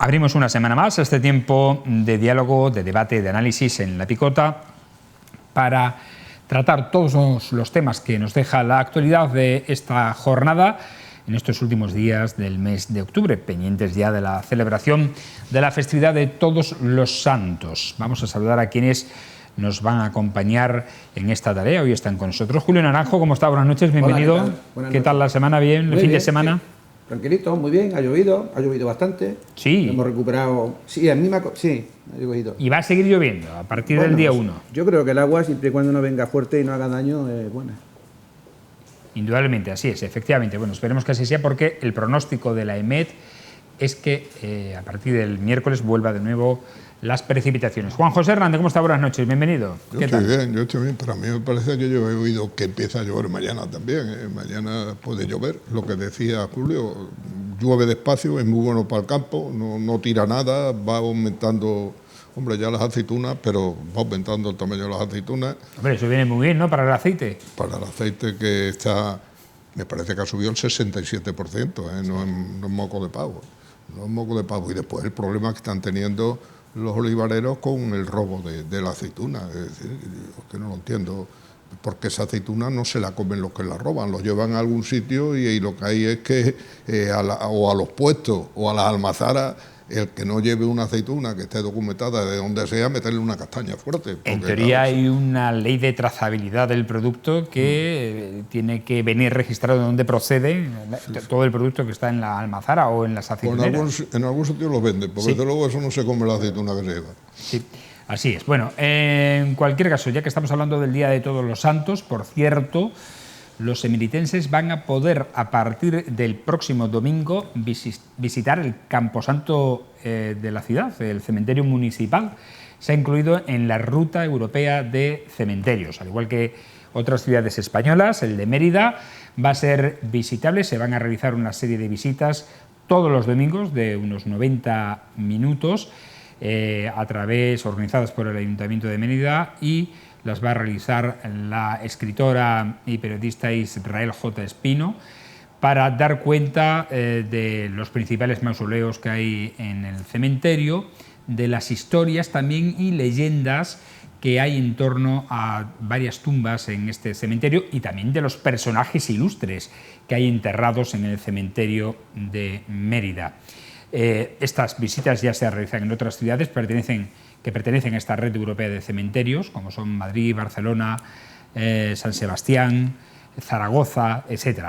Abrimos una semana más este tiempo de diálogo, de debate, de análisis en La Picota para tratar todos los temas que nos deja la actualidad de esta jornada en estos últimos días del mes de octubre, pendientes ya de la celebración de la festividad de Todos los Santos. Vamos a saludar a quienes nos van a acompañar en esta tarea. Hoy están con nosotros Julio Naranjo. ¿Cómo está? Buenas noches, bienvenido. Hola, ¿Qué tal la semana? ¿Bien? ¿El fin de semana? Sí. Tranquilito, muy bien, ha llovido bastante. Sí. Hemos recuperado. Sí, ha llovido. Y va a seguir lloviendo a partir del día 1. Yo creo que el agua, siempre y cuando no venga fuerte y no haga daño, es buena. Indudablemente, así es, efectivamente. Bueno, esperemos que así sea porque el pronóstico de la EMET es que a partir del miércoles vuelva de nuevo las precipitaciones. Juan José Hernández, ¿cómo está? Buenas noches, bienvenido. Yo estoy bien. Para mí me parece que yo he oído que empieza a llover mañana también. Mañana puede llover, lo que decía Julio, llueve despacio, es muy bueno para el campo, no tira nada, va aumentando, hombre, ya las aceitunas, pero va aumentando el tamaño de las aceitunas. Hombre, eso viene muy bien, ¿no?, para el aceite. Para el aceite que está, me parece que ha subido el 67%, no es moco de pavo. No es moco de pavo. Y después el problema que están teniendo los olivareros con el robo de la aceituna. Es decir, que no lo entiendo, porque esa aceituna no se la comen los que la roban, los llevan a algún sitio y lo que hay es que o a los puestos o a las almazaras, el que no lleve una aceituna que esté documentada de donde sea, meterle una castaña fuerte. En teoría hay una ley de trazabilidad del producto que tiene que venir registrado de dónde procede todo el producto que está en la almazara o en las aceituneras. En algún sitio lo venden, porque desde luego eso no se come la aceituna que se lleva. Sí, así es. Bueno, en cualquier caso, ya que estamos hablando del Día de Todos los Santos, por cierto, los emeritenses van a poder, a partir del próximo domingo, visitar el camposanto de la ciudad, el cementerio municipal. Se ha incluido en la Ruta Europea de Cementerios, al igual que otras ciudades españolas. El de Mérida va a ser visitable, se van a realizar una serie de visitas todos los domingos de unos 90 minutos, organizadas por el Ayuntamiento de Mérida, y las va a realizar la escritora y periodista Israel J. Espino para dar cuenta de los principales mausoleos que hay en el cementerio, de las historias también y leyendas que hay en torno a varias tumbas en este cementerio y también de los personajes ilustres que hay enterrados en el cementerio de Mérida. Estas visitas ya se realizan en otras ciudades que pertenecen a esta red europea de cementerios, como son Madrid, Barcelona, San Sebastián, Zaragoza, etc.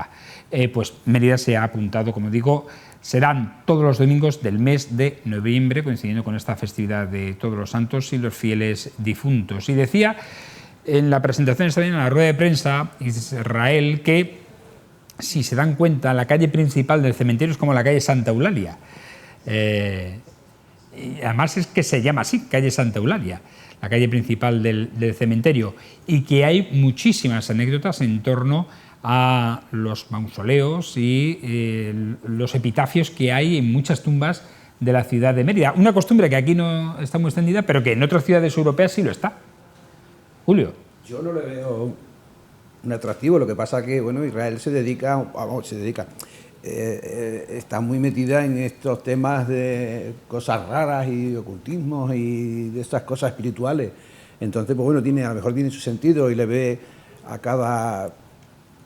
Pues Mérida se ha apuntado, como digo, serán todos los domingos del mes de noviembre, coincidiendo con esta festividad de Todos los Santos y los fieles difuntos. Y decía en la presentación esta mañana, en la rueda de prensa, Israel, que si se dan cuenta, la calle principal del cementerio es como la calle Santa Eulalia. Y además es que se llama así, calle Santa Eulalia, la calle principal del cementerio, y que hay muchísimas anécdotas en torno a los mausoleos y los epitafios que hay en muchas tumbas de la ciudad de Mérida. Una costumbre que aquí no está muy extendida, pero que en otras ciudades europeas sí lo está. Julio. Yo no le veo un atractivo, lo que pasa que, bueno, Israel está muy metida en estos temas de cosas raras y ocultismos y de estas cosas espirituales. Entonces, pues bueno, a lo mejor tiene su sentido y le ve a cada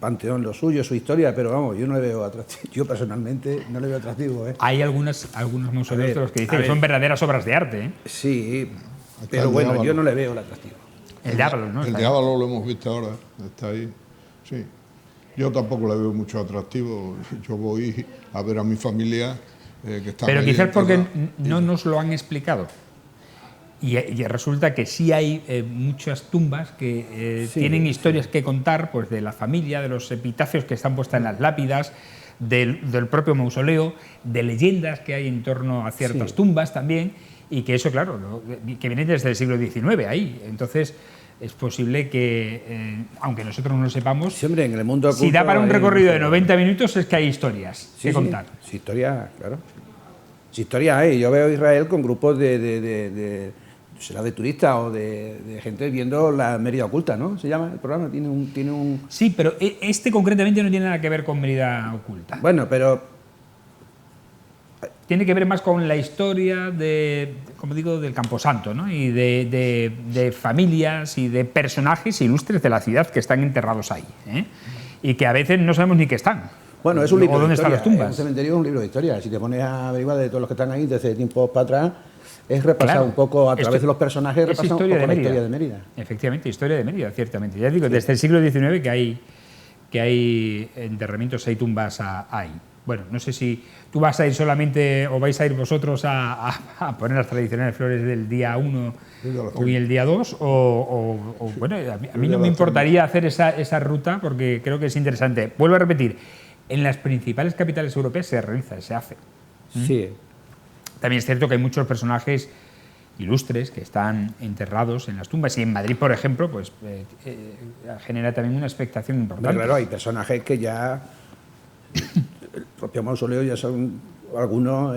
panteón lo suyo, su historia, pero vamos, yo no le veo atractivo. Yo personalmente no le veo atractivo. Hay algunos mausoleos de los que dicen que son verdaderas obras de arte. Sí, pero bueno, yo no le veo el atractivo. El Diablo, ¿no? El Diablo lo hemos visto ahora, está ahí, sí. Yo tampoco le veo mucho atractivo. Yo voy a ver a mi familia que está. Pero quizás porque no nos lo han explicado. Y resulta que sí hay muchas tumbas que tienen historias que contar, pues de la familia, de los epitafios que están puestas en las lápidas, del propio mausoleo, de leyendas que hay en torno a ciertas tumbas también, y que eso, claro, que viene desde el siglo XIX ahí. Entonces es posible que, aunque nosotros no lo sepamos, siempre en el mundo oculto, si da para un recorrido de 90 minutos es que hay historias que contar. Sí, historia, claro. Sí, historia hay. Yo veo a Israel con grupos será de turistas o de gente viendo la Mérida Oculta, ¿no? Se llama el programa, tiene un... Sí, pero este concretamente no tiene nada que ver con Mérida Oculta. Bueno, pero tiene que ver más con la historia como digo, del Camposanto, ¿no? Y de familias y de personajes ilustres de la ciudad que están enterrados ahí, ¿eh? Y que a veces no sabemos ni qué están. Bueno, es un libro de historia. ¿Dónde están las tumbas? Un cementerio es un libro de historia. Si te pones a averiguar de todos los que están ahí desde tiempos para atrás, es repasar un poco a través de los personajes, repasar un poco la historia de Mérida. Efectivamente, historia de Mérida, ciertamente. Ya digo, desde el siglo XIX que hay enterramientos, hay tumbas ahí. Bueno, no sé si tú vas a ir solamente o vais a ir vosotros a poner las tradicionales flores del día 1 y el día 2 o bueno, a mí no me importaría hacer esa ruta porque creo que es interesante. Vuelvo a repetir, en las principales capitales europeas se realiza, se hace. Sí. También es cierto que hay muchos personajes ilustres que están enterrados en las tumbas y en Madrid, por ejemplo, pues genera también una expectación importante. Pero claro, hay personajes que ya el propio mausoleo ya son algunos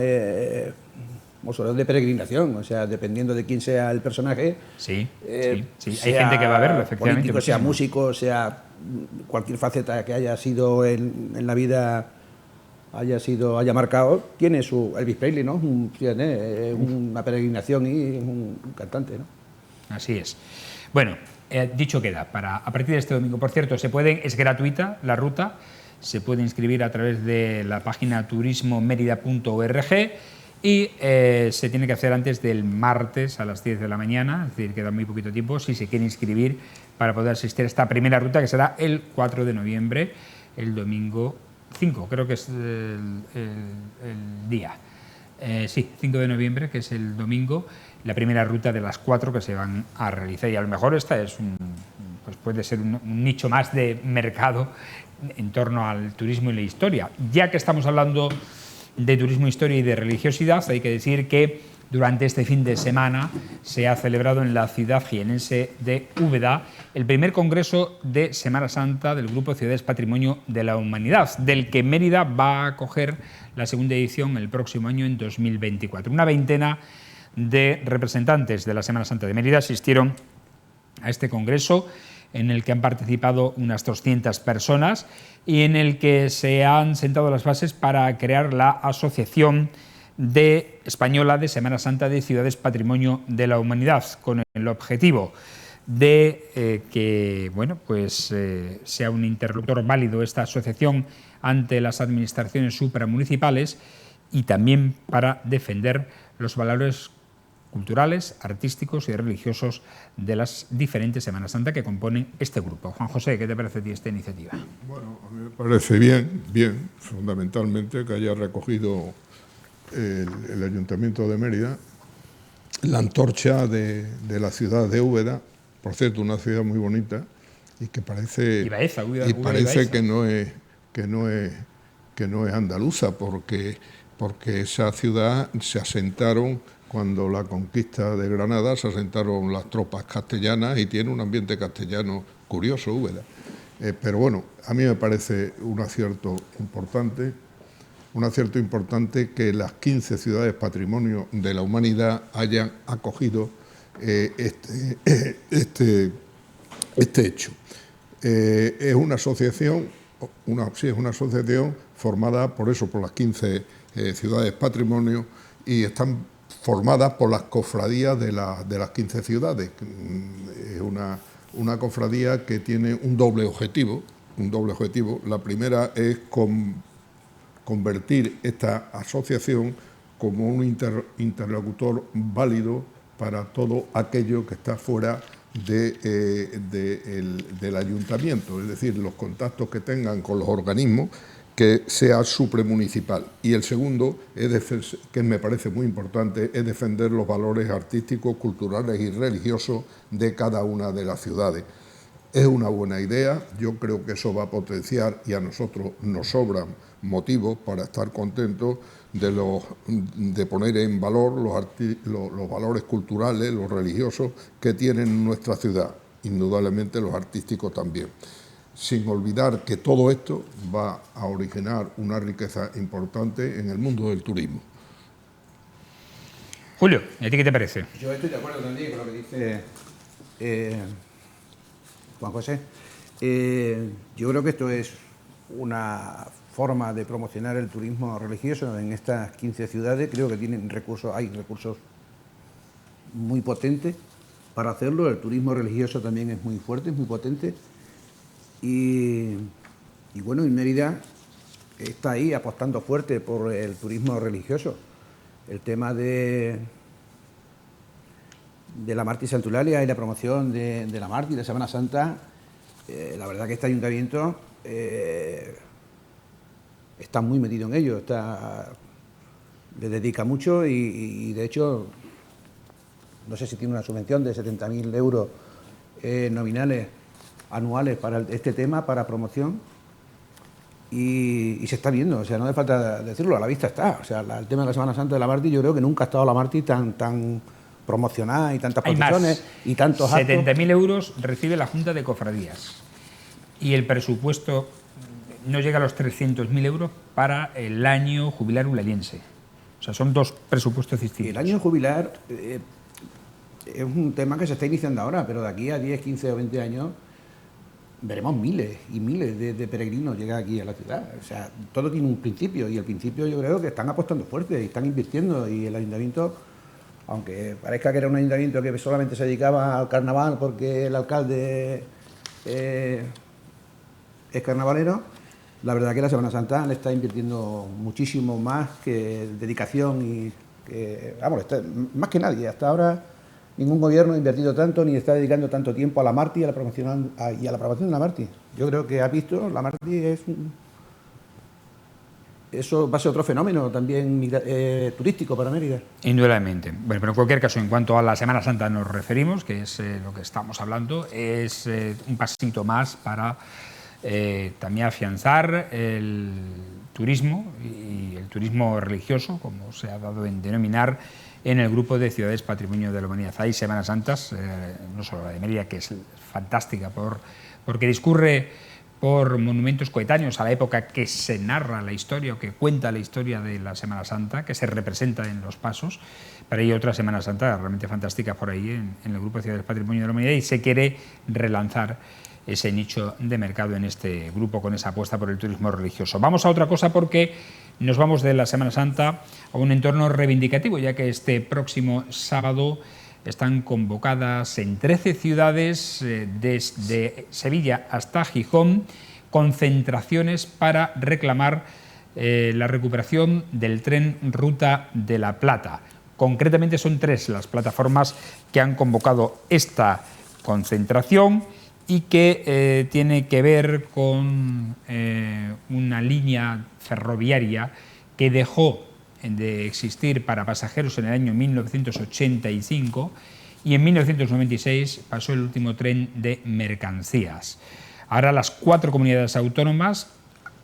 mausoleos de peregrinación, o sea, dependiendo de quién sea el personaje. Sí. Hay gente que va a verlo, efectivamente. Político, sea músico, sea cualquier faceta que haya sido en la vida haya marcado, tiene su Elvis Presley, ¿no? Una peregrinación y un cantante, ¿no? Así es. Bueno, dicho queda, a partir de este domingo, por cierto, es gratuita la ruta, se puede inscribir a través de la página turismomerida.org y se tiene que hacer antes del martes a las 10 de la mañana, es decir, queda muy poquito tiempo si se quiere inscribir para poder asistir a esta primera ruta que será el 4 de noviembre, el domingo 5, creo que es el día. Sí, 5 de noviembre, que es el domingo, la primera ruta de las 4 que se van a realizar. Y a lo mejor esta es pues puede ser un nicho más de mercado en torno al turismo y la historia. Ya que estamos hablando de turismo, historia y de religiosidad, hay que decir que durante este fin de semana se ha celebrado en la ciudad jienense de Úbeda el primer congreso de Semana Santa del Grupo Ciudades Patrimonio de la Humanidad, del que Mérida va a acoger la segunda edición el próximo año, en 2024. Una veintena de representantes de la Semana Santa de Mérida asistieron a este congreso, en el que han participado unas 200 personas y en el que se han sentado las bases para crear la Asociación Española de Semana Santa de Ciudades Patrimonio de la Humanidad, con el objetivo de que sea un interlocutor válido esta asociación ante las administraciones supramunicipales y también para defender los valores culturales, artísticos y religiosos de las diferentes Semanas Santa que componen este grupo. Juan José, ¿qué te parece a ti esta iniciativa? Bueno, a mí me parece bien, fundamentalmente que haya recogido el Ayuntamiento de Mérida la antorcha de la ciudad de Úbeda, por cierto, una ciudad muy bonita y que parece que no es andaluza, porque esa ciudad se asentaron cuando la conquista de Granada, se asentaron las tropas castellanas y tiene un ambiente castellano curioso, Úbeda. Pero bueno, a mí me parece un acierto importante que las 15 ciudades patrimonio de la humanidad hayan acogido este hecho. Es una asociación formada por las 15 ciudades patrimonio y están formadas por las cofradías de las 15 ciudades. Es una cofradía que tiene un doble objetivo. La primera es convertir esta asociación como un interlocutor válido para todo aquello que está fuera del ayuntamiento, es decir, los contactos que tengan con los organismos, que sea supramunicipal. Y el segundo, que me parece muy importante, es defender los valores artísticos, culturales y religiosos de cada una de las ciudades. Es una buena idea, yo creo que eso va a potenciar, y a nosotros nos sobran motivos para estar contentos de poner en valor los valores culturales, los religiosos que tienen nuestra ciudad, indudablemente los artísticos también. Sin olvidar que todo esto va a originar una riqueza importante en el mundo del turismo. Julio, ¿y a ti qué te parece? Yo estoy de acuerdo también con lo que dice Juan José. Yo creo que esto es una forma de promocionar el turismo religioso en estas 15 ciudades. Creo que hay recursos muy potentes para hacerlo. El turismo religioso también es muy fuerte, es muy potente. Y bueno, y Mérida está ahí apostando fuerte por el turismo religioso. El tema de la Marti Santa Eulalia y la promoción de la Marti, de Semana Santa, la verdad que este ayuntamiento está muy metido en ello, le dedica mucho y de hecho, no sé si tiene una subvención de 70.000 euros nominales anuales para este tema, para promoción, y se está viendo, o sea, no hace falta decirlo, a la vista está. O sea, el tema de la Semana Santa de la Marti, yo creo que nunca ha estado la Marti tan promocionada y tantas procesiones y tantos actos. 70.000 euros recibe la Junta de Cofradías y el presupuesto no llega a los 300.000 euros para el año jubilar eulaliense. O sea, son dos presupuestos distintos. El año jubilar es un tema que se está iniciando ahora, pero de aquí a 10, 15 o 20 años veremos miles y miles de peregrinos llegar aquí a la ciudad. O sea, todo tiene un principio y el principio yo creo que están apostando fuerte y están invirtiendo, y el ayuntamiento, aunque parezca que era un ayuntamiento que solamente se dedicaba al carnaval porque el alcalde es carnavalero, la verdad que la Semana Santa le está invirtiendo muchísimo más que dedicación y que, vamos, más que nadie. Hasta ahora ningún gobierno ha invertido tanto ni está dedicando tanto tiempo a la Marti y a la promoción de la Marti. Yo creo que ha visto, la Marti eso va a ser otro fenómeno también turístico para Mérida. Indudablemente. Bueno, pero en cualquier caso, en cuanto a la Semana Santa nos referimos, que es lo que estamos hablando, es un pasito más para también afianzar el turismo y el turismo religioso, como se ha dado en denominar, en el grupo de ciudades Patrimonio de la Humanidad. Hay Semanas Santas, no solo la de Mérida, que es fantástica porque discurre por monumentos coetáneos a la época que se narra la historia o que cuenta la historia de la Semana Santa, que se representa en los pasos, pero hay otra Semana Santa realmente fantástica por ahí en el grupo de ciudades Patrimonio de la Humanidad, y se quiere relanzar ese nicho de mercado en este grupo con esa apuesta por el turismo religioso. Vamos a otra cosa, porque nos vamos de la Semana Santa a un entorno reivindicativo, ya que este próximo sábado están convocadas en 13 ciudades, desde Sevilla hasta Gijón, concentraciones para reclamar la recuperación del tren Ruta de la Plata. Concretamente son 3 las plataformas que han convocado esta concentración y que tiene que ver con una línea ferroviaria que dejó de existir para pasajeros en el año 1985 y en 1996 pasó el último tren de mercancías. Ahora las 4 comunidades autónomas,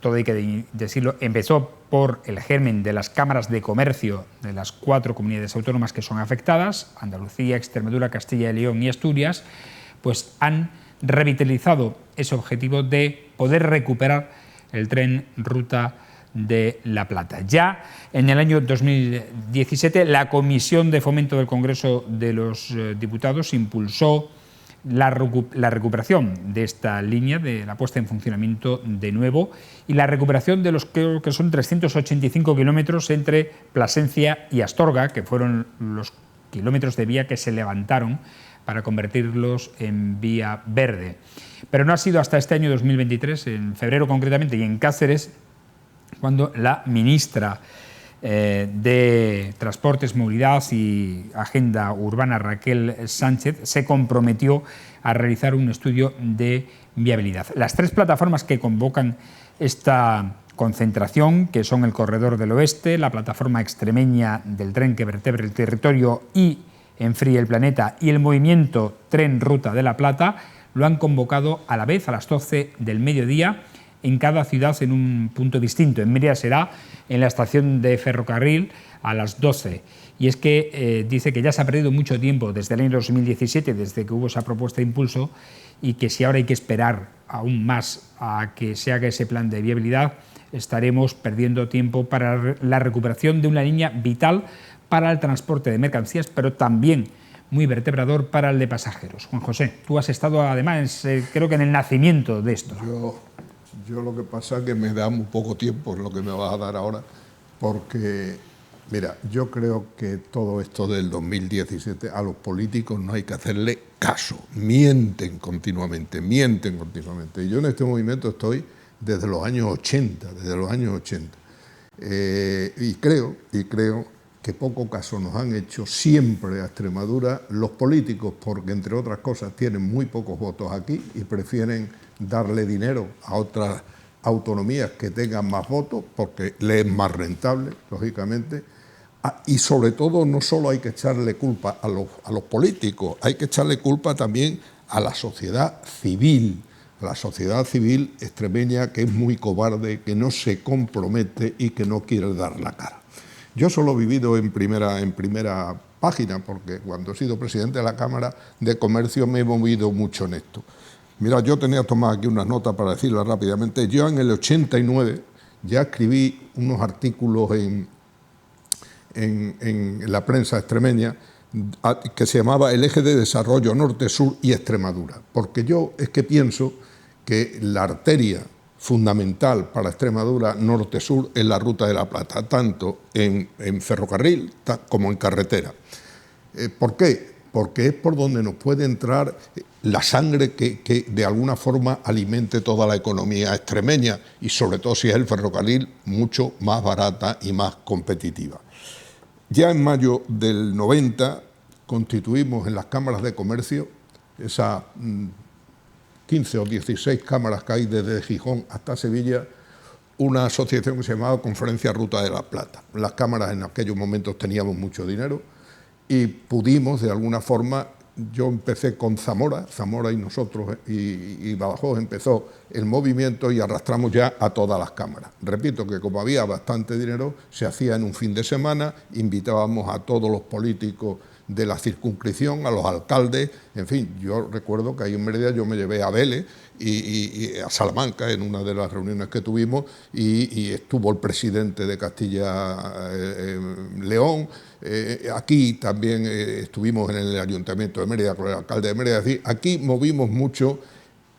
todo hay que decirlo, empezó por el germen de las cámaras de comercio de las 4 comunidades autónomas que son afectadas, Andalucía, Extremadura, Castilla y León y Asturias, pues han revitalizado ese objetivo de poder recuperar el tren Ruta de la Plata. Ya en el año 2017 la Comisión de Fomento del Congreso de los Diputados impulsó la recuperación de esta línea, de la puesta en funcionamiento de nuevo, y la recuperación de los que son 385 kilómetros entre Plasencia y Astorga, que fueron los kilómetros de vía que se levantaron para convertirlos en vía verde. Pero no ha sido hasta este año 2023, en febrero concretamente, y en Cáceres, cuando la ministra de Transportes, Movilidad y Agenda Urbana, Raquel Sánchez, se comprometió a realizar un estudio de viabilidad. Las 3 plataformas que convocan esta concentración, que son el Corredor del Oeste, la plataforma extremeña del tren que vertebra el territorio y enfríe el planeta, y el movimiento Tren Ruta de la Plata, lo han convocado a la vez a las 12 del mediodía en cada ciudad en un punto distinto. En Mérida será en la estación de ferrocarril a las 12. Y es que dice que ya se ha perdido mucho tiempo desde el año 2017, desde que hubo esa propuesta de impulso, y que si ahora hay que esperar aún más a que se haga ese plan de viabilidad, estaremos perdiendo tiempo para la recuperación de una línea vital para el transporte de mercancías, pero también muy vertebrador para el de pasajeros. Juan José, tú has estado además, creo que en el nacimiento de esto. Yo Yo lo que pasa es que me da muy poco tiempo, es lo que me vas a dar ahora, porque, mira, yo creo que todo esto del 2017 a los políticos no hay que hacerle caso, mienten continuamente. Y yo en este movimiento estoy desde los años 80, y creo que poco caso nos han hecho siempre a Extremadura los políticos, porque entre otras cosas tienen muy pocos votos aquí y prefieren darle dinero a otras autonomías que tengan más votos, porque les es más rentable, lógicamente. Y sobre todo no solo hay que echarle culpa a los políticos, hay que echarle culpa también a la sociedad civil extremeña, que es muy cobarde, que no se compromete y que no quiere dar la cara. Yo solo he vivido en primera página, porque cuando he sido presidente de la Cámara de Comercio me he movido mucho en esto. Mira, yo tenía tomado aquí unas notas para decirlo rápidamente. Yo en el 89 ya escribí unos artículos en la prensa extremeña que se llamaba El eje de desarrollo norte-sur y Extremadura, porque yo es que pienso que la arteria fundamental para Extremadura norte-sur es la Ruta de la Plata, tanto en ferrocarril como en carretera. ¿Por qué? Porque es por donde nos puede entrar la sangre que de alguna forma alimente toda la economía extremeña, y sobre todo si es el ferrocarril, mucho más barata y más competitiva. Ya en mayo del 90 constituimos en las cámaras de comercio, esas 15 o 16 cámaras que hay desde Gijón hasta Sevilla, una asociación que se llamaba Conferencia Ruta de la Plata. Las cámaras en aquellos momentos teníamos mucho dinero y pudimos, de alguna forma, yo empecé con Zamora y nosotros y Badajoz empezó el movimiento y arrastramos ya a todas las cámaras. Repito que como había bastante dinero, se hacía en un fin de semana, invitábamos a todos los políticos de la circunscripción, a los alcaldes, en fin, yo recuerdo que ahí en Mérida yo me llevé a Vélez y a Salamanca en una de las reuniones que tuvimos y estuvo el presidente de Castilla León, aquí también estuvimos en el Ayuntamiento de Mérida con el alcalde de Mérida, es decir, aquí movimos mucho.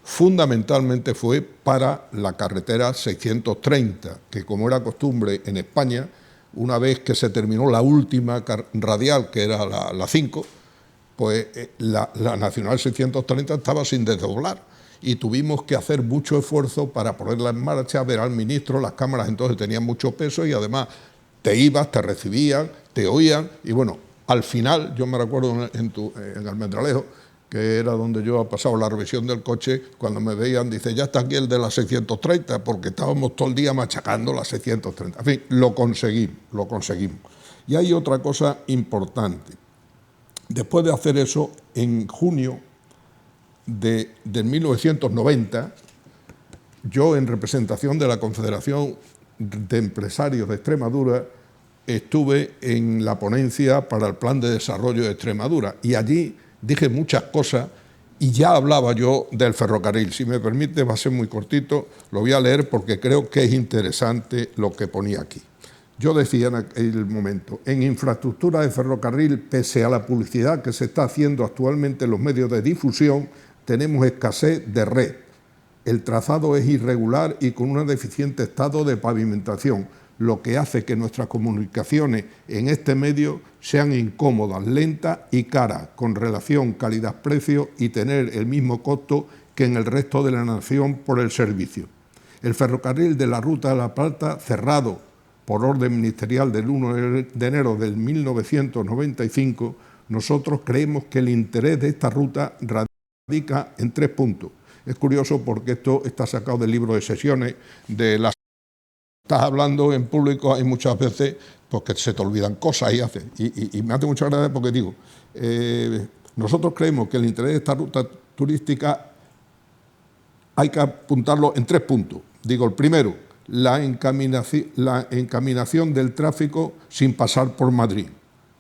Fundamentalmente fue para la carretera 630, que como era costumbre en España, una vez que se terminó la última radial, que era la 5, pues la Nacional 630 estaba sin desdoblar y tuvimos que hacer mucho esfuerzo para ponerla en marcha, ver al ministro, las cámaras entonces tenían mucho peso y además te ibas, te recibían, te oían y bueno, al final, yo me recuerdo en Almendralejo, que era donde yo he pasado la revisión del coche, cuando me veían, dice, ya está aquí el de la 630, porque estábamos todo el día machacando la 630. En fin, lo conseguimos. Y hay otra cosa importante. Después de hacer eso, en junio de 1990, yo, en representación de la Confederación de Empresarios de Extremadura, estuve en la ponencia para el Plan de Desarrollo de Extremadura, y allí dije muchas cosas y ya hablaba yo del ferrocarril. Si me permite, va a ser muy cortito, lo voy a leer porque creo que es interesante lo que ponía aquí. Yo decía en aquel momento, en infraestructura de ferrocarril, pese a la publicidad que se está haciendo actualmente en los medios de difusión, tenemos escasez de red. El trazado es irregular y con un deficiente estado de pavimentación, lo que hace que nuestras comunicaciones en este medio sean incómodas, lentas y caras, con relación calidad-precio y tener el mismo costo que en el resto de la nación por el servicio. El ferrocarril de la Ruta de la Plata, cerrado por orden ministerial del 1 de enero de 1995, nosotros creemos que el interés de esta ruta radica en 3 puntos. Es curioso porque esto está sacado del libro de sesiones de las... Estás hablando en público, hay muchas veces porque se te olvidan cosas y me hace mucha gracia porque digo, nosotros creemos que el interés de esta ruta turística hay que apuntarlo en 3 puntos. Digo, el primero, la encaminación del tráfico sin pasar por Madrid.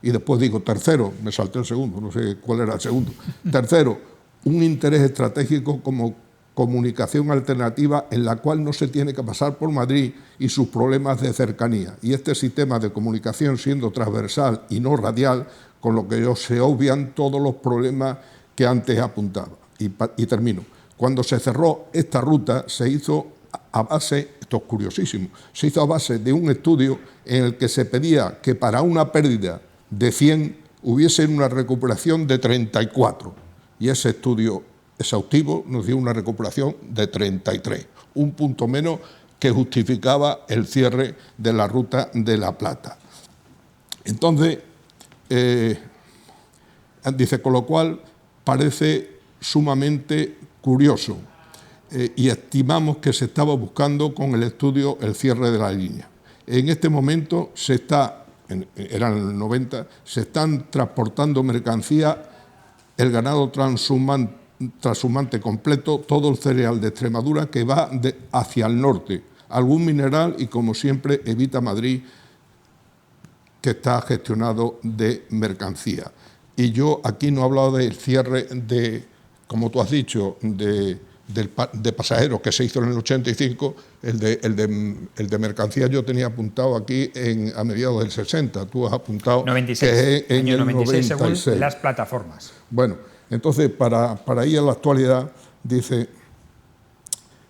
Y después digo, tercero, me salté el segundo, no sé cuál era el segundo. Tercero, un interés estratégico como comunicación alternativa en la cual no se tiene que pasar por Madrid y sus problemas de cercanía. Y este sistema de comunicación siendo transversal y no radial, con lo que se obvian todos los problemas que antes apuntaba. Y termino. Cuando se cerró esta ruta, se hizo a base, esto es curiosísimo, se hizo a base de un estudio en el que se pedía que para una pérdida de 100 hubiese una recuperación de 34. Y ese estudio exhaustivo nos dio una recuperación de 33, un punto menos que justificaba el cierre de la ruta de La Plata. Entonces, dice, con lo cual parece sumamente curioso y estimamos que se estaba buscando con el estudio el cierre de la línea. En este momento se está, eran el 90, se están transportando mercancía, el ganado transhumante completo, todo el cereal de Extremadura que va hacia el norte, algún mineral y, como siempre, evita Madrid, que está gestionado de mercancía. Y yo aquí no he hablado del cierre de, como tú has dicho, de pasajeros que se hizo en el 85, el de mercancía yo tenía apuntado aquí a mediados del 60, tú has apuntado 96, que es en año el 96 96. según las plataformas. Bueno, entonces para ir a la actualidad, dice,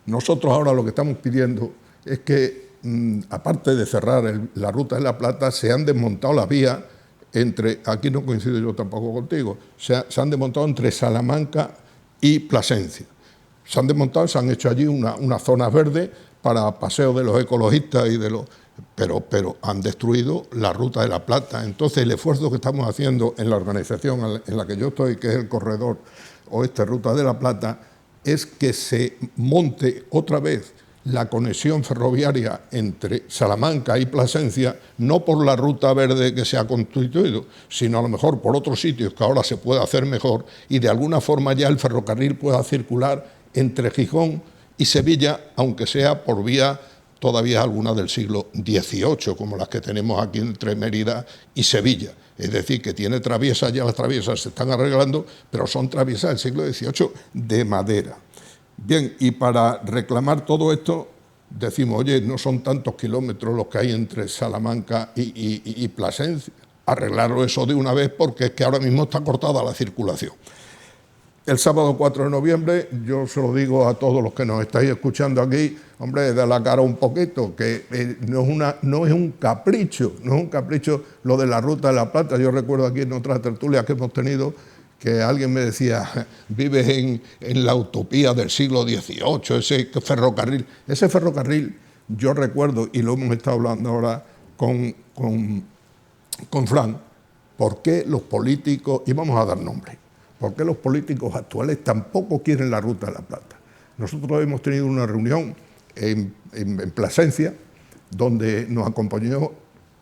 nosotros ahora lo que estamos pidiendo es que, aparte de cerrar la ruta de La Plata, se han desmontado las vías entre, aquí no coincido yo tampoco contigo, se han desmontado entre Salamanca y Plasencia. Se han desmontado, se han hecho allí una zona verde para paseo de los ecologistas y de los... Pero han destruido la ruta de La Plata. Entonces el esfuerzo que estamos haciendo en la organización en la que yo estoy, que es el corredor oeste Ruta de La Plata, es que se monte otra vez la conexión ferroviaria entre Salamanca y Plasencia, no por la ruta verde que se ha constituido, sino a lo mejor por otros sitios que ahora se puede hacer mejor, y de alguna forma ya el ferrocarril pueda circular entre Gijón y Sevilla, aunque sea por vía todavía alguna del siglo XVIII, como las que tenemos aquí entre Mérida y Sevilla. Es decir, que tiene traviesas, ya las traviesas se están arreglando, pero son traviesas del siglo XVIII de madera. Bien, y para reclamar todo esto, decimos, oye, no son tantos kilómetros los que hay entre Salamanca y Plasencia. Arreglarlo eso de una vez, porque es que ahora mismo está cortada la circulación. El sábado 4 de noviembre, yo se lo digo a todos los que nos estáis escuchando aquí, hombre, da la cara un poquito, que no es un capricho lo de la Ruta de La Plata. Yo recuerdo aquí en otras tertulias que hemos tenido que alguien me decía, vives en la utopía del siglo XVIII, ese ferrocarril. Ese ferrocarril, yo recuerdo, y lo hemos estado hablando ahora con Fran, ¿por qué los políticos, y vamos a dar nombre, por qué los políticos actuales tampoco quieren la Ruta de La Plata? Nosotros hemos tenido una reunión en Plasencia, donde nos acompañó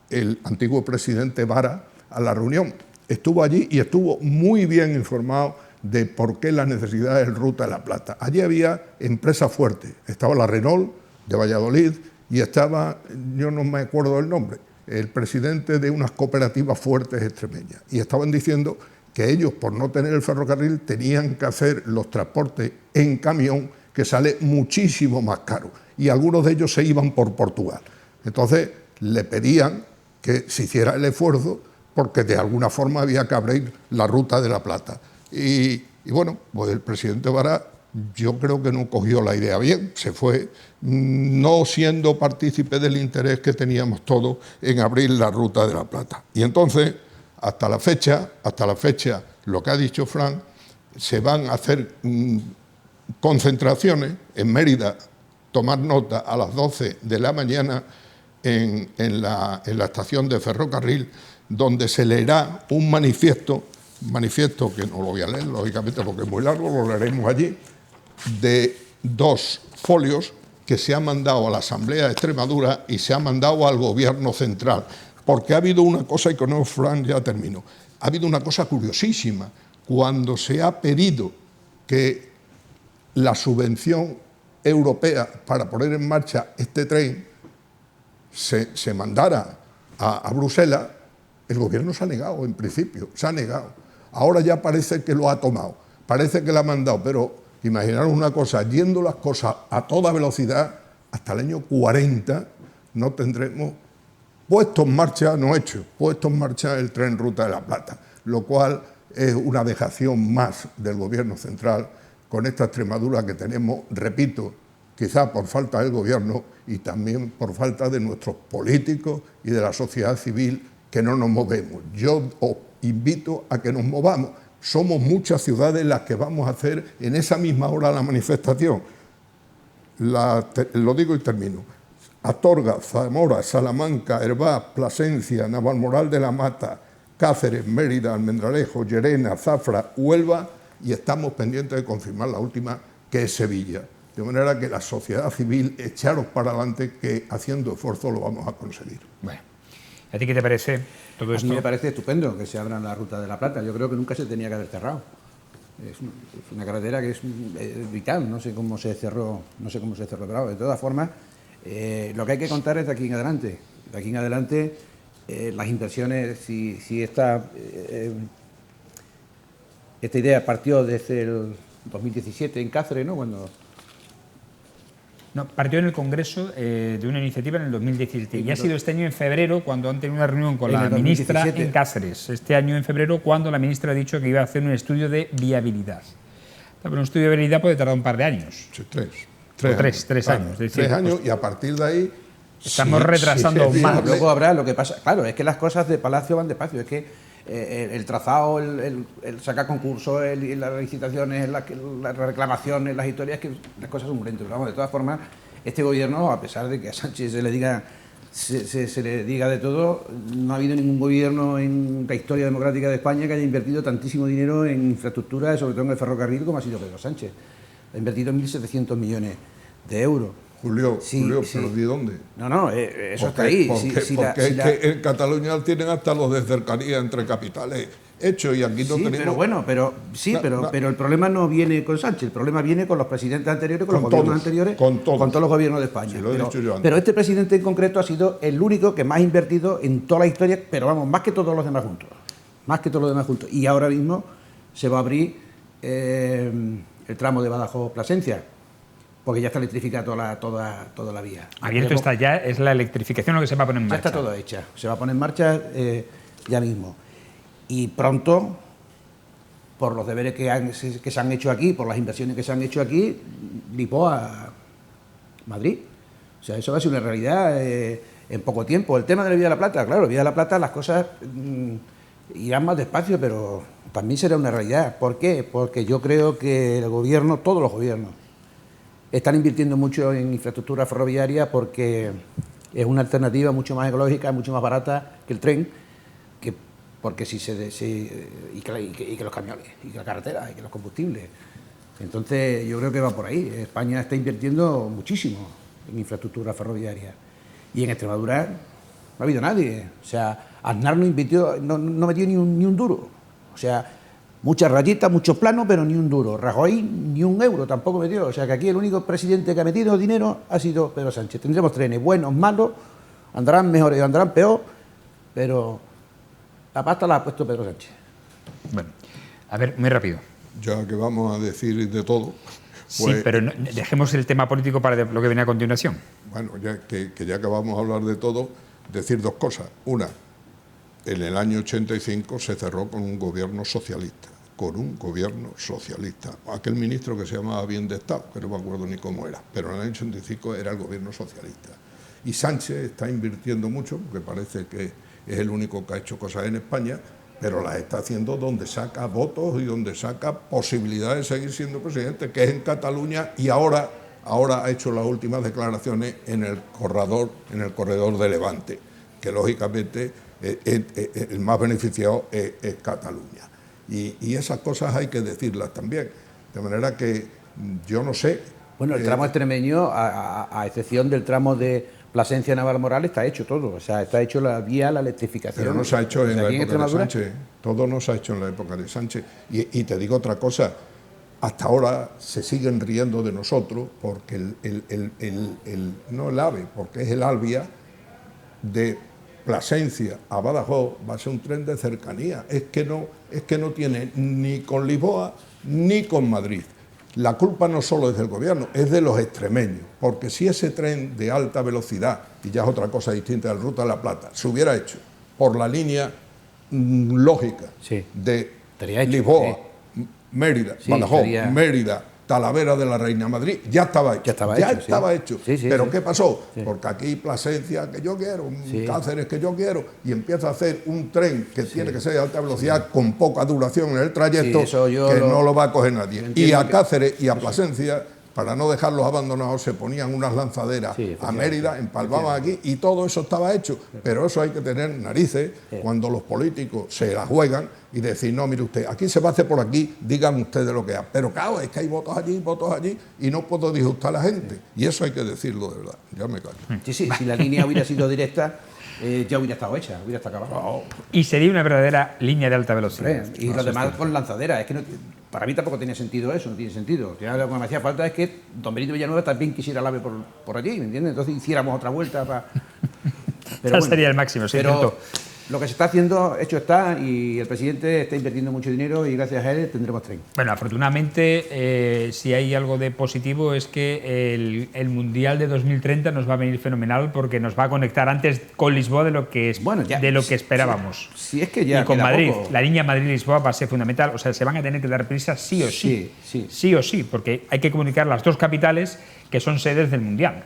el antiguo presidente Vara a la reunión. Estuvo allí y estuvo muy bien informado de por qué la necesidad de Ruta de La Plata. Allí había empresas fuertes. Estaba la Renault de Valladolid y estaba, yo no me acuerdo del nombre, el presidente de unas cooperativas fuertes extremeñas. Y estaban diciendo que ellos, por no tener el ferrocarril, tenían que hacer los transportes en camión, que sale muchísimo más caro. Y algunos de ellos se iban por Portugal. Entonces le pedían que se hiciera el esfuerzo, porque de alguna forma había que abrir la Ruta de La Plata. Y bueno, pues el presidente Vara, yo creo que no cogió la idea bien, se fue, no siendo partícipe del interés que teníamos todos en abrir la Ruta de La Plata. Y entonces, hasta la fecha, lo que ha dicho Fran, se van a hacer concentraciones en Mérida, tomar nota a las 12 de la mañana en la estación de ferrocarril, donde se leerá un manifiesto que no lo voy a leer, lógicamente, porque es muy largo, lo leeremos allí, de 2 folios que se ha mandado a la Asamblea de Extremadura y se ha mandado al Gobierno central. Porque ha habido una cosa, y con eso, Fran, ya termino, ha habido una cosa curiosísima. Cuando se ha pedido que la subvención europea para poner en marcha este tren se mandara a Bruselas, el gobierno se ha negado, en principio, se ha negado. Ahora ya parece que lo ha tomado, parece que lo ha mandado, pero imaginaros una cosa, yendo las cosas a toda velocidad, hasta el año 40 no tendremos puesto en marcha, no hecho, puesto en marcha el tren Ruta de La Plata, lo cual es una dejación más del gobierno central con esta Extremadura que tenemos, repito, quizá por falta del gobierno y también por falta de nuestros políticos y de la sociedad civil que no nos movemos. Yo os invito a que nos movamos. Somos muchas ciudades las que vamos a hacer en esa misma hora la manifestación. Lo digo y termino. Astorga, Zamora, Salamanca, Hervás, Plasencia, Navalmoral de la Mata, Cáceres, Mérida, Almendralejo, Llerena, Zafra, Huelva, y estamos pendientes de confirmar la última, que es Sevilla. De manera que la sociedad civil, echaros para adelante, que haciendo esfuerzo lo vamos a conseguir. Bueno, ¿a ti qué te parece todo esto? A mí me parece estupendo que se abra la Ruta de la Plata. Yo creo que nunca se tenía que haber cerrado. Es una carretera que es vital. No sé cómo se cerró, pero de todas formas, lo que hay que contar es de aquí en adelante. De aquí en adelante, las inversiones, si esta idea partió desde el 2017 en Cáceres, ¿no? No, partió en el Congreso de una iniciativa en el 2017 y ha sido este año en febrero cuando han tenido una reunión con la ministra en Cáceres. Este año en febrero cuando la ministra ha dicho que iba a hacer un estudio de viabilidad. Pero un estudio de viabilidad puede tardar un par de años. Sí, tres años. Es decir, 3 años y a partir de ahí... Estamos retrasando aún más. Luego habrá lo que pasa... Claro, es que las cosas de Palacio van despacio. Es que el trazado, el sacar concursos, las licitaciones, las reclamaciones, las historias, que las cosas son muy lentas. Vamos, de todas formas, este gobierno, a pesar de que a Sánchez se le diga de todo, no ha habido ningún gobierno en la historia democrática de España que haya invertido tantísimo dinero en infraestructura, sobre todo en el ferrocarril, como ha sido Pedro Sánchez. Ha invertido 1.700 millones de euros. Julio, ¿pero de dónde? No, eso está ahí. Porque en Cataluña tienen hasta los de cercanía entre capitales hechos y aquí no tenemos... Pero el problema no viene con Sánchez, el problema viene con los presidentes anteriores, con los gobiernos anteriores, con todos los gobiernos de España. Sí, lo he dicho yo antes. Pero este presidente en concreto ha sido el único que más ha invertido en toda la historia, pero vamos, más que todos los demás juntos. Y ahora mismo se va a abrir el tramo de Badajoz-Plasencia, porque ya está electrificada toda la vía. Abierto está ya, es la electrificación lo que se va a poner en marcha. Ya está todo hecha, se va a poner en marcha ya mismo. Y pronto, por los deberes que se han hecho aquí, por las inversiones que se han hecho aquí, Lisboa, Madrid. O sea, eso va a ser una realidad en poco tiempo. El tema de la Vía de la Plata, claro, la Vía de la Plata las cosas irán más despacio, pero también será una realidad. ¿Por qué? Porque yo creo que el gobierno, todos los gobiernos, están invirtiendo mucho en infraestructura ferroviaria porque es una alternativa mucho más ecológica, mucho más barata que el tren, porque y que los camiones, y que la carretera, y que los combustibles. Entonces yo creo que va por ahí. España está invirtiendo muchísimo en infraestructura ferroviaria. Y en Extremadura no ha habido nadie. O sea, Aznar no metió ni un duro. O sea, muchas rayitas, muchos planos, pero ni un duro. Rajoy ni un euro tampoco metió. O sea que aquí el único presidente que ha metido dinero ha sido Pedro Sánchez. Tendremos trenes buenos, malos, andarán mejor y andarán peor, pero la pasta la ha puesto Pedro Sánchez. Bueno, a ver, muy rápido. Ya que vamos a decir de todo... Pues, sí, pero dejemos el tema político para lo que viene a continuación. Bueno, ya que vamos a hablar de todo, decir dos cosas. Una, en el año 85 se cerró con un gobierno socialista. Aquel ministro que se llamaba Bien de Estado, que no me acuerdo ni cómo era, pero en el año 85 era el gobierno socialista. Y Sánchez está invirtiendo mucho, porque parece que es el único que ha hecho cosas en España, pero las está haciendo donde saca votos y donde saca posibilidades de seguir siendo presidente, que es en Cataluña, y ahora ha hecho las últimas declaraciones en el corredor de Levante, que lógicamente el más beneficiado es Cataluña. Y esas cosas hay que decirlas también, de manera que yo no sé... Bueno, el tramo extremeño, a excepción del tramo de Plasencia-Navalmoral, está hecho todo. O sea, está hecho la vía, la electrificación. Pero no se ha hecho en la época de Sánchez. Todo no se ha hecho en la época de Sánchez. Y te digo otra cosa. Hasta ahora se siguen riendo de nosotros porque no el AVE, porque es el Alvia, de Plasencia a Badajoz va a ser un tren de cercanía. Es que no tiene ni con Lisboa ni con Madrid. La culpa no solo es del gobierno, es de los extremeños, porque si ese tren de alta velocidad, y ya es otra cosa distinta del Ruta de la Plata, se hubiera hecho por la línea lógica de Lisboa, Mérida, Badajoz, Mérida, Talavera de la Reina Madrid, ya estaba hecho. Ya estaba hecho. Sí, sí, Pero sí. ¿qué pasó? Sí. Porque aquí Plasencia que yo quiero, Sí. Cáceres que yo quiero, y empieza a hacer un tren que tiene que ser de alta velocidad con poca duración en el trayecto, Sí, eso yo que lo- no lo va a coger nadie. yo Y entiendo a que- Cáceres y a Plasencia, para no dejarlos abandonados, se ponían unas lanzaderas Sí, a efectivamente. Mérida, empalmaban aquí, y todo eso estaba hecho. Pero eso hay que tener narices cuando los políticos se la juegan y decir, no, mire usted, aquí se va a hacer por aquí, digan ustedes lo que hay. Pero claro, es que hay votos allí, y no puedo disgustar a la gente. Y eso hay que decirlo de verdad. Ya me callo. Sí, sí, si la línea hubiera sido directa, ya hubiera estado hecha, hubiera estado acabada. Y sería una verdadera línea de alta velocidad. Hombre, y lo demás con lanzadera, es que para mí tampoco tiene sentido eso, no tiene sentido. Ya lo que me hacía falta es que don Benito Villanueva también quisiera el AVE por allí, ¿me entiendes? Entonces hiciéramos otra vuelta para... Ya sería el máximo, sí, pero cierto. lo que se está haciendo, hecho está, y el presidente está invirtiendo mucho dinero y gracias a él tendremos tren. Bueno, afortunadamente, si hay algo de positivo es que el Mundial de 2030 nos va a venir fenomenal porque nos va a conectar antes con Lisboa de lo que, de lo que esperábamos. Si es que ya y con queda Madrid, poco. la línea Madrid-Lisboa va a ser fundamental. O sea, se van a tener que dar prisa sí o sí. Sí o sí, porque hay que comunicar las dos capitales que son sedes del Mundial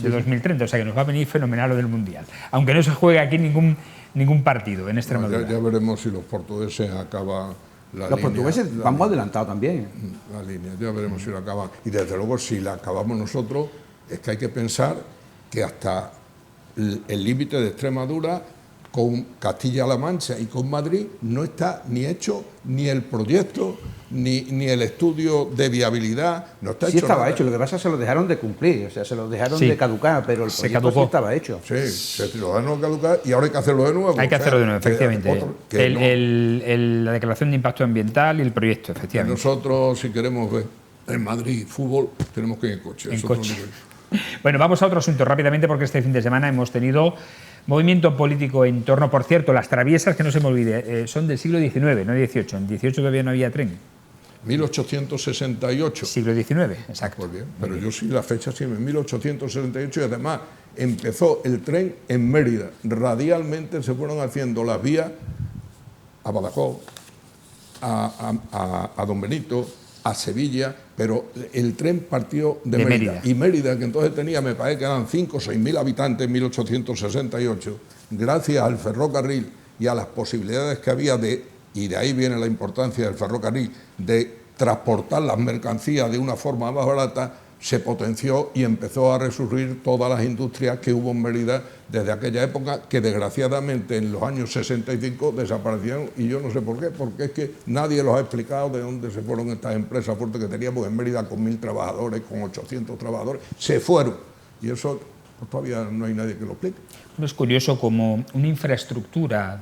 de 2030. O sea, que nos va a venir fenomenal lo del Mundial. Aunque no se juegue aquí ningún partido en Extremadura. Ya veremos si los portugueses acaban la Los línea. portugueses vamos adelantados también. La línea, ya veremos si la acaban. Y desde luego, si la acabamos nosotros, es que hay que pensar que hasta el límite de Extremadura, con Castilla-La Mancha y con Madrid, no está ni hecho ni el proyecto, ni el estudio de viabilidad. No está Sí hecho estaba nada. hecho, lo que pasa es que se lo dejaron de cumplir, o sea, se lo dejaron Sí. de caducar, pero el Se proyecto caducó. sí estaba hecho. Sí, se lo dan a caducar y ahora hay que hacerlo de nuevo. Hay que O sea, hacerlo de nuevo, que efectivamente. otro- que no. La declaración de impacto ambiental y el proyecto, efectivamente. Nosotros, si queremos ver en Madrid fútbol, tenemos que ir en coche. En es otro coche. nivel. Bueno, vamos a otro asunto rápidamente porque este fin de semana hemos tenido movimiento político en torno, por cierto, las traviesas, que no se me olvide, son del siglo XIX, no XVIII. En XVIII todavía no había tren. 1868. Siglo XIX, exacto. Pues bien, pero yo sí la fecha sí, en 1868, y además empezó el tren en Mérida. Radialmente se fueron haciendo las vías a Badajoz, a Don Benito, a Sevilla, pero el tren partió de Mérida. Y Mérida, que entonces tenía, me parece que eran 5 o 6 mil habitantes en 1868, gracias al ferrocarril y a las posibilidades que había y de ahí viene la importancia del ferrocarril, de transportar las mercancías de una forma más barata, se potenció y empezó a resurgir todas las industrias que hubo en Mérida desde aquella época, que desgraciadamente en los años 65 desaparecieron, y yo no sé por qué, porque es que nadie los ha explicado de dónde se fueron estas empresas fuertes que teníamos en Mérida con 1000 trabajadores, con 800 trabajadores, se fueron, y eso pues, todavía no hay nadie que lo explique. Es curioso como una infraestructura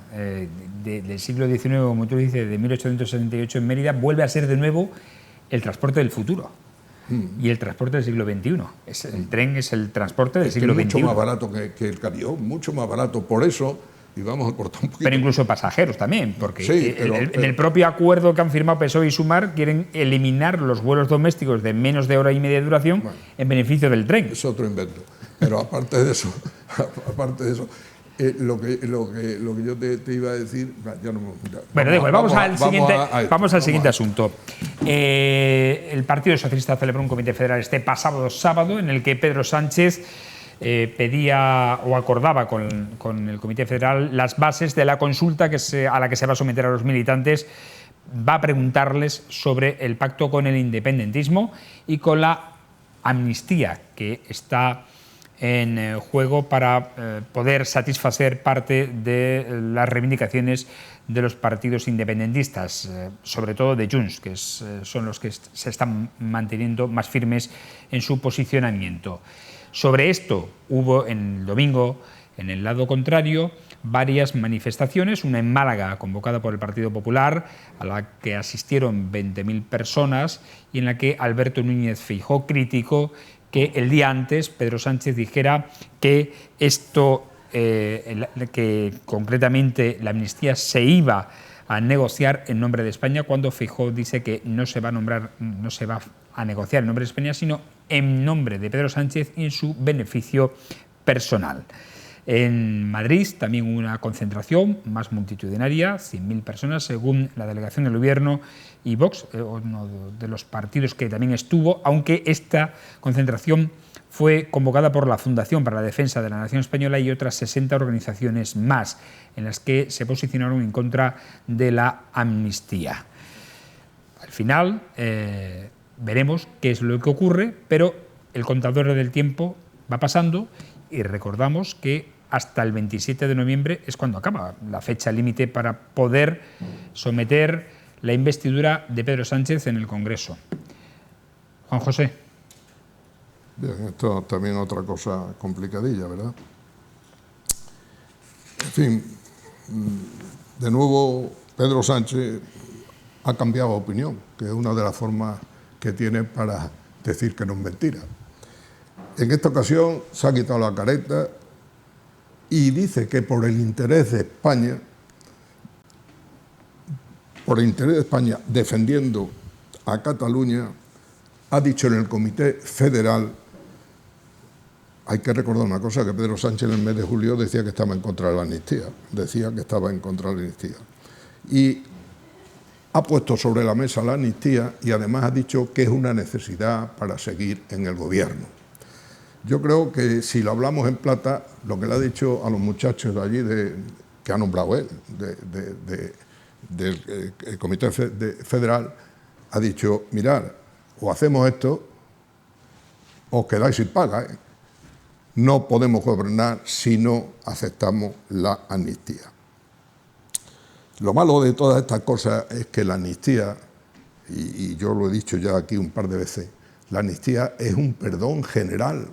del siglo XIX, como tú dices, de 1878 en Mérida, vuelve a ser de nuevo el transporte del futuro. Y el transporte del siglo XXI. El tren es el transporte del siglo XXI. Es mucho más barato que el camión, mucho más barato. Por eso, y vamos a cortar un poquito. Pero incluso pasajeros también, porque Sí, en el propio acuerdo que han firmado PSOE y Sumar quieren eliminar los vuelos domésticos de menos de hora y media de duración en beneficio del tren. Es otro invento. Pero aparte de eso, lo que yo te iba a decir, ya no. Bueno, da igual, vamos al siguiente asunto. El Partido Socialista celebró un comité federal este pasado sábado en el que Pedro Sánchez pedía o acordaba con el Comité Federal las bases de la consulta a la que se va a someter a los militantes. Va a preguntarles sobre el pacto con el independentismo y con la amnistía que está en juego para poder satisfacer parte de las reivindicaciones de los partidos independentistas, sobre todo de Junts, que son los que se están manteniendo más firmes en su posicionamiento. Sobre esto hubo el domingo, en el lado contrario, varias manifestaciones, una en Málaga convocada por el Partido Popular, a la que asistieron 20.000 personas y en la que Alberto Núñez Feijóo criticó que el día antes Pedro Sánchez dijera que que concretamente la amnistía se iba a negociar en nombre de España, cuando Feijóo dice que no se va a negociar en nombre de España, sino en nombre de Pedro Sánchez y en su beneficio personal. En Madrid también hubo una concentración más multitudinaria, 100.000 personas, según la delegación del Gobierno y Vox, uno de los partidos que también estuvo, aunque esta concentración fue convocada por la Fundación para la Defensa de la Nación Española y otras 60 organizaciones más, en las que se posicionaron en contra de la amnistía. Al final veremos qué es lo que ocurre, pero el contador del tiempo va pasando y recordamos que hasta el 27 de noviembre es cuando acaba la fecha límite para poder someter la investidura de Pedro Sánchez en el Congreso. Juan José. Bien, esto también es otra cosa complicadilla, ¿verdad? En fin, de nuevo Pedro Sánchez ha cambiado de opinión, que es una de las formas que tiene para decir que no es mentira. En esta ocasión se ha quitado la careta y dice que por el interés de España, defendiendo a Cataluña, ha dicho en el Comité Federal. Hay que recordar una cosa, que Pedro Sánchez en el mes de julio decía que estaba en contra de la amnistía, y ha puesto sobre la mesa la amnistía y además ha dicho que es una necesidad para seguir en el gobierno. Yo creo que si lo hablamos en plata, lo que le ha dicho a los muchachos de allí, que ha nombrado él, del Comité Federal, ha dicho, mirad, o hacemos esto, o os quedáis sin paga, ¿eh? No podemos gobernar si no aceptamos la amnistía. Lo malo de todas estas cosas es que la amnistía, y yo lo he dicho ya aquí un par de veces, la amnistía es un perdón general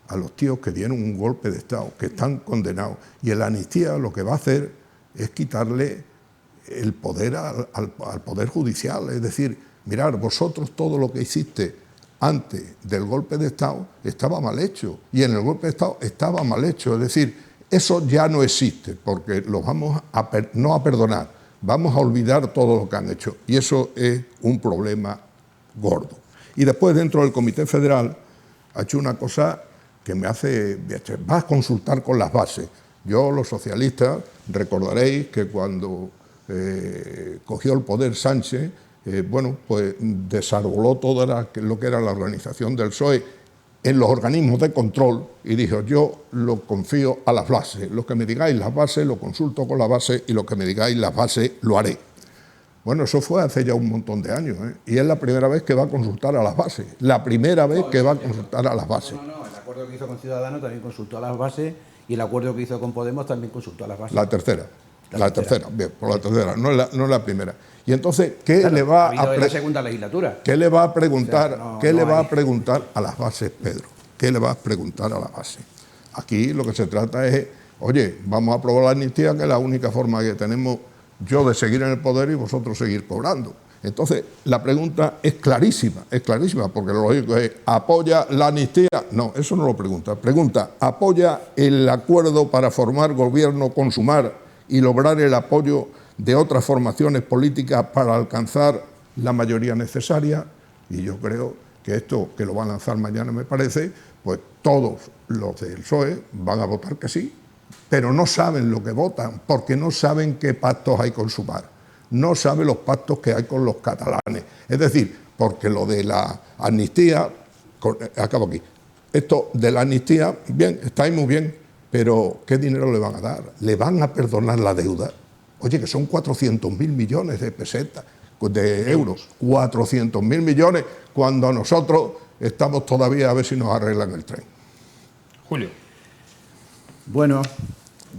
a los tíos que dieron un golpe de Estado, que están condenados. Y la amnistía lo que va a hacer es quitarle el poder al Poder Judicial. Es decir, mirad, vosotros todo lo que hiciste antes del golpe de Estado estaba mal hecho, y en el golpe de Estado estaba mal hecho. Es decir, eso ya no existe, porque lo vamos no a perdonar, vamos a olvidar todo lo que han hecho, y eso es un problema gordo. Y después, dentro del Comité Federal, ha hecho una cosa que me hace, va a consultar con las bases. Yo, los socialistas, recordaréis que cuando cogió el poder Sánchez, bueno, pues desarboló todo lo que era la organización del PSOE en los organismos de control y dijo, yo lo confío a las bases, lo que me digáis las bases lo consulto con las bases y lo que me digáis las bases lo haré. Bueno, eso fue hace ya un montón de años, ¿eh? Y es la primera vez que va a consultar a las bases, la primera vez que va a consultar a las bases. No, el acuerdo que hizo con Ciudadanos también consultó a las bases y el acuerdo que hizo con Podemos también consultó a las bases. La tercera, bien, por la tercera, no es la primera. Y entonces, ¿qué le va a la segunda legislatura? ¿Qué le va a preguntar? O sea, va a preguntar a las bases, Pedro? ¿Qué le va a preguntar a las bases? Aquí lo que se trata es, oye, vamos a aprobar la amnistía, que es la única forma que tenemos yo de seguir en el poder y vosotros seguir cobrando. Entonces, la pregunta es clarísima, porque lo lógico es, ¿apoya la amnistía? No, eso no lo pregunta. Pregunta, ¿apoya el acuerdo para formar gobierno con Sumar y lograr el apoyo de otras formaciones políticas para alcanzar la mayoría necesaria? Y yo creo que esto, que lo van a lanzar mañana, me parece, pues todos los del PSOE van a votar que sí, pero no saben lo que votan, porque no saben qué pactos hay con Sumar, no saben los pactos que hay con los catalanes. Es decir, porque lo de la amnistía, acabo aquí, esto de la amnistía, bien, está ahí muy bien, pero ¿qué dinero le van a dar? ¿Le van a perdonar la deuda? Oye, que son 400.000 millones de pesetas, de euros, 400.000 millones, cuando nosotros estamos todavía a ver si nos arreglan el tren. Julio. Bueno,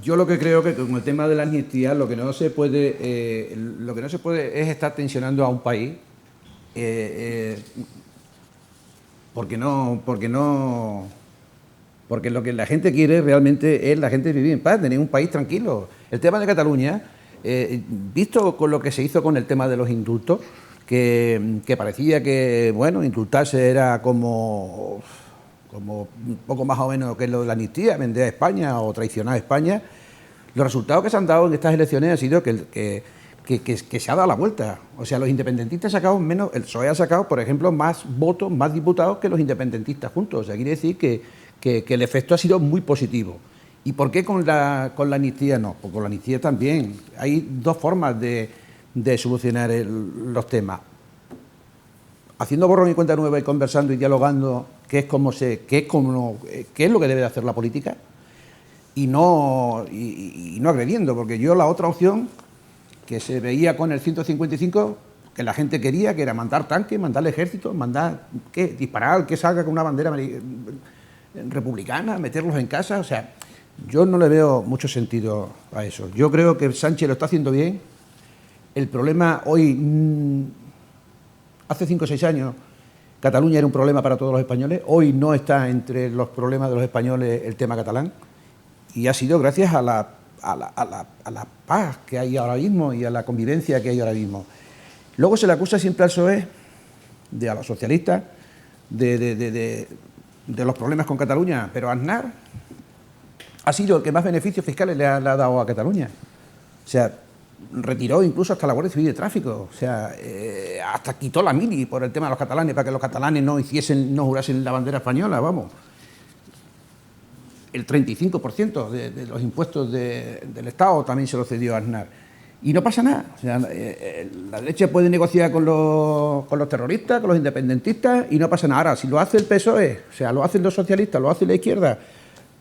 yo lo que creo que con el tema de la amnistía lo que no se puede es estar tensionando a un país, porque lo que la gente quiere realmente es la gente vivir en paz, tener un país tranquilo. El tema de Cataluña, visto con lo que se hizo con el tema de los indultos, que parecía que, bueno, indultarse era como un poco más o menos que lo de la amnistía, vender a España o traicionar a España, los resultados que se han dado en estas elecciones han sido que se ha dado la vuelta. O sea, los independentistas han sacado menos, el PSOE ha sacado, por ejemplo, más votos, más diputados que los independentistas juntos. O sea, quiere decir que que el efecto ha sido muy positivo. ¿Y por qué con la amnistía no? Pues con la amnistía también. Hay dos formas de solucionar los temas. Haciendo borrón y cuenta nueva y conversando y dialogando, qué es lo que debe de hacer la política, y no agrediendo, porque yo la otra opción que se veía con el 155, que la gente quería, que era mandar tanques, mandar el ejército, disparar, que salga con una bandera republicana, meterlos en casa, o sea, yo no le veo mucho sentido a eso. Yo creo que Sánchez lo está haciendo bien. El problema hoy, hace 5 o 6 años, Cataluña era un problema para todos los españoles. Hoy no está entre los problemas de los españoles el tema catalán. Y ha sido gracias a la paz que hay ahora mismo y a la convivencia que hay ahora mismo. Luego se le acusa siempre al PSOE, a los socialistas, de los problemas con Cataluña, pero Aznar ha sido el que más beneficios fiscales le ha dado a Cataluña. O sea, retiró incluso hasta la Guardia Civil de Tráfico, o sea, hasta quitó la mili por el tema de los catalanes, para que los catalanes no jurasen la bandera española, vamos. El 35% de los impuestos del Estado también se lo cedió a Aznar. Y no pasa nada. O sea, la derecha puede negociar con los terroristas, con los independentistas, y no pasa nada. Ahora, si lo hace el PSOE, o sea, lo hacen los socialistas, lo hace la izquierda,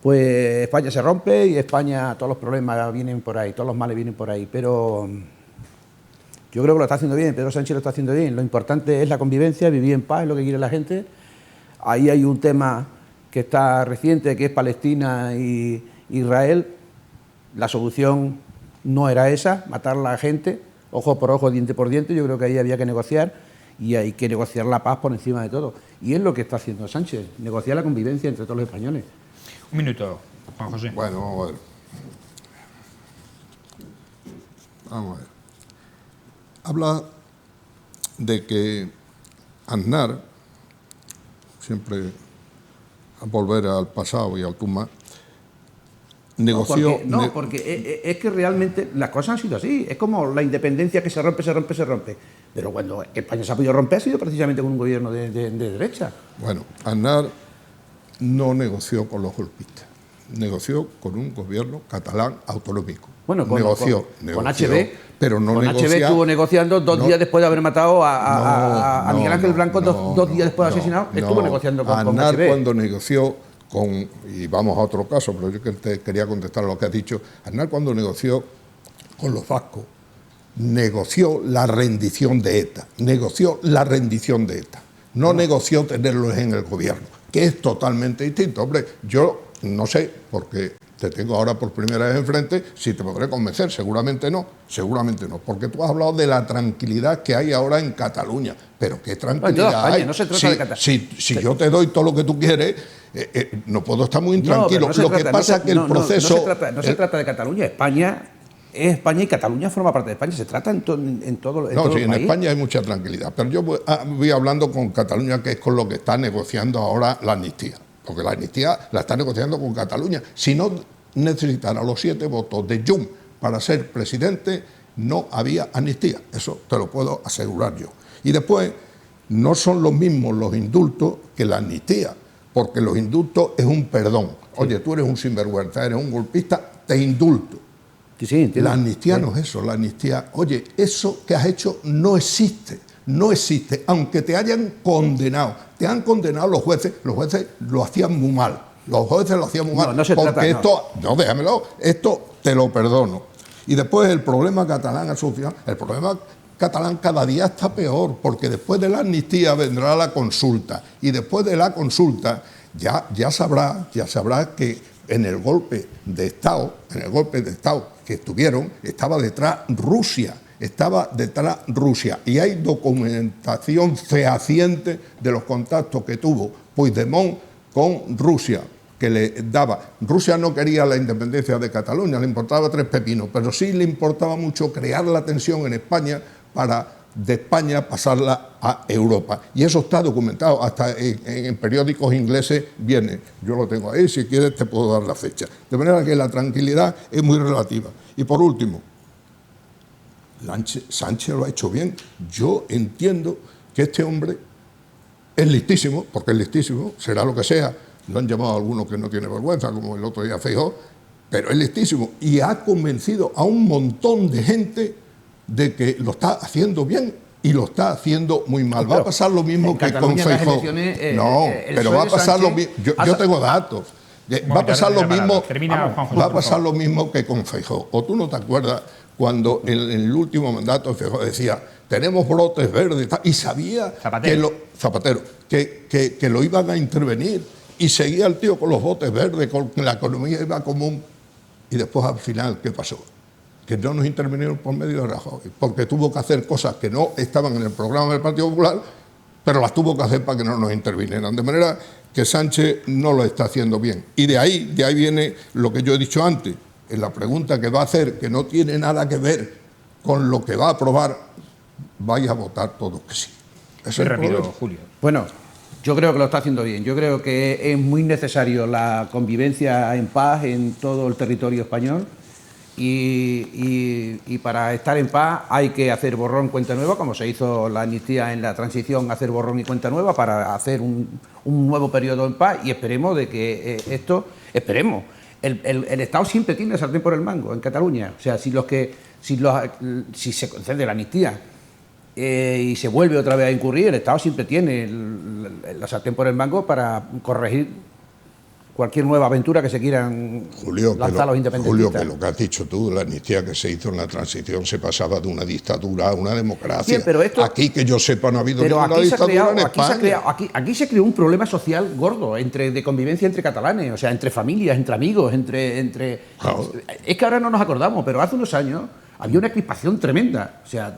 pues España se rompe y España, todos los problemas vienen por ahí, todos los males vienen por ahí. Pero yo creo que lo está haciendo bien, Pedro Sánchez lo está haciendo bien. Lo importante es la convivencia, vivir en paz, es lo que quiere la gente. Ahí hay un tema que está reciente, que es Palestina e Israel. La solución no era esa, matar a la gente, ojo por ojo, diente por diente. Yo creo que ahí había que negociar, y hay que negociar la paz por encima de todo. Y es lo que está haciendo Sánchez, negociar la convivencia entre todos los españoles. Un minuto, Juan José. Bueno, vamos a ver. Vamos a ver. Habla de que Aznar, siempre a volver al pasado y al tumba, negoció... Porque es que realmente las cosas han sido así. Es como la independencia, que se rompe. Pero cuando España se ha podido romper ha sido precisamente con un gobierno de derecha. Bueno, Aznar no negoció con los golpistas, negoció con un gobierno catalán autonómico. Bueno, negoció, con HB, pero no negocia. HB estuvo negociando dos días después de haber matado a Miguel Ángel Blanco, dos días después de asesinado, estuvo negociando con Aznar HB. Cuando negoció y vamos a otro caso, pero yo que te quería contestar a lo que has dicho, Aznar cuando negoció con los vascos, negoció la rendición de ETA, no negoció tenerlos en el gobierno, que es totalmente distinto. Hombre, yo no sé, porque te tengo ahora por primera vez enfrente, si te podré convencer. Seguramente no, porque tú has hablado de la tranquilidad que hay ahora en Cataluña. Pero ¿qué tranquilidad hay? No se trata de Cataluña. Si yo te doy todo lo que tú quieres, no puedo estar muy intranquilo. Lo que pasa es que el proceso... No se trata de Cataluña. España es España y Cataluña forma parte de España. Se trata en todo el país. En España hay mucha tranquilidad. Pero yo voy hablando con Cataluña, que es con lo que está negociando ahora la amnistía. Porque la amnistía la está negociando con Cataluña. Si no necesitara los 7 votos de Junts para ser presidente, no había amnistía. Eso te lo puedo asegurar yo. Y después, no son los mismos los indultos que la amnistía, porque los indultos es un perdón. Oye, tú eres un sinvergüenza, eres un golpista, te indulto. Sí, la amnistía no es eso. La amnistía, oye, eso que has hecho no existe. No existe, aunque te hayan condenado. Te han condenado los jueces lo hacían muy mal. Los jueces lo hacían muy mal. Déjamelo, esto te lo perdono. Y después el problema catalán asociado, el problema catalán cada día está peor, porque después de la amnistía vendrá la consulta. Y después de la consulta ya sabrá que en el golpe de Estado que tuvieron, estaba detrás Rusia. Y hay documentación fehaciente de los contactos que tuvo Puigdemont con Rusia, que le daba. Rusia no quería la independencia de Cataluña, le importaba 3 pepinos, pero sí le importaba mucho crear la tensión en España para de España pasarla a Europa. Y eso está documentado, hasta en periódicos ingleses viene. Yo lo tengo ahí, si quieres te puedo dar la fecha. De manera que la tranquilidad es muy relativa. Y por último, Sánchez lo ha hecho bien. Yo entiendo que este hombre es listísimo, porque es listísimo, será lo que sea, Lo han llamado a algunos que no tiene vergüenza, como el otro día Feijóo, pero es listísimo. Y ha convencido a un montón de gente de que lo está haciendo bien y lo está haciendo muy mal. Va a pasar lo mismo que con Feijóo. No, pero va a pasar lo mismo. Yo tengo datos. Va a pasar lo mismo. Va a pasar lo mismo que con Feijóo. ¿O tú no te acuerdas cuando en el último mandato Feijóo decía: tenemos brotes verdes, y sabía que lo iban a intervenir, y seguía el tío con los botes verdes, con la economía iba común, y después al final, ¿qué pasó? Que no nos intervinieron por medio de Rajoy, porque tuvo que hacer cosas que no estaban en el programa del Partido Popular, pero las tuvo que hacer para que no nos intervinieran, de manera que Sánchez no lo está haciendo bien. Y de ahí viene lo que yo he dicho antes, en la pregunta que va a hacer, que no tiene nada que ver con lo que va a aprobar, vaya a votar todos que sí. Eso es rápido, Julio. Bueno, yo creo que lo está haciendo bien. Yo creo que es muy necesario la convivencia en paz en todo el territorio español, y para estar en paz hay que hacer borrón y cuenta nueva, como se hizo la amnistía en la transición, hacer borrón y cuenta nueva para hacer un nuevo periodo en paz, y esperemos de que esperemos. El Estado siempre tiene el sartén por el mango en Cataluña. O sea, si se concede la amnistía y se vuelve otra vez a incurrir, el Estado siempre tiene la sartén por el mango para corregir cualquier nueva aventura que se quieran lanzar los independentistas. Julio, que lo que has dicho tú, la amnistía que se hizo en la transición se pasaba de una dictadura a una democracia. Sí, pero esto, aquí, que yo sepa, no ha habido ninguna dictadura en España. Aquí se creó un problema social gordo de convivencia entre catalanes, o sea, entre familias, entre amigos, Claro. Es que ahora no nos acordamos, pero hace unos años había una crispación tremenda. O sea,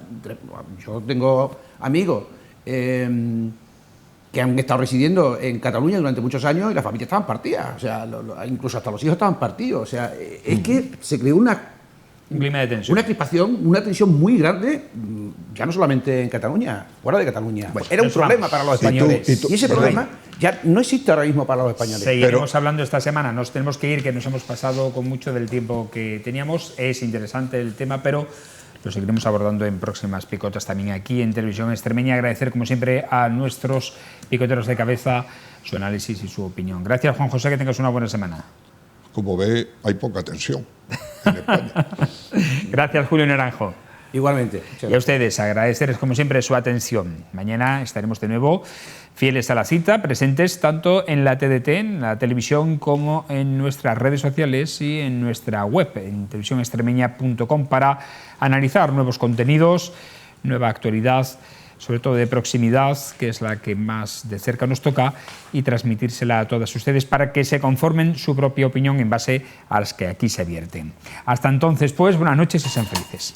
yo tengo amigos que han estado residiendo en Cataluña durante muchos años y las familias estaban partidas, o sea, incluso hasta los hijos estaban partidos, o sea, es que se creó un clima de tensión, una crispación, una tensión muy grande, ya no solamente en Cataluña, fuera de Cataluña. Bueno, era un problema para los españoles, y ese problema ya no existe ahora mismo para los españoles. Seguiremos hablando esta semana, nos tenemos que ir, que nos hemos pasado con mucho del tiempo que teníamos. Es interesante el tema, pero lo seguiremos abordando en próximas picotas también aquí en Televisión Extremeña. Agradecer, como siempre, a nuestros picoteros de cabeza su análisis y su opinión. Gracias, Juan José, que tengas una buena semana. Como ve, hay poca tensión en España. Gracias, Julio Naranjo. Igualmente. Y a ustedes, agradecerles como siempre su atención. Mañana estaremos de nuevo fieles a la cita, presentes tanto en la TDT, en la televisión, como en nuestras redes sociales y en nuestra web, en televisionextremeña.com, para analizar nuevos contenidos, nueva actualidad, sobre todo de proximidad, que es la que más de cerca nos toca, y transmitírsela a todos ustedes para que se conformen su propia opinión en base a las que aquí se vierten. Hasta entonces, pues, buenas noches y sean felices.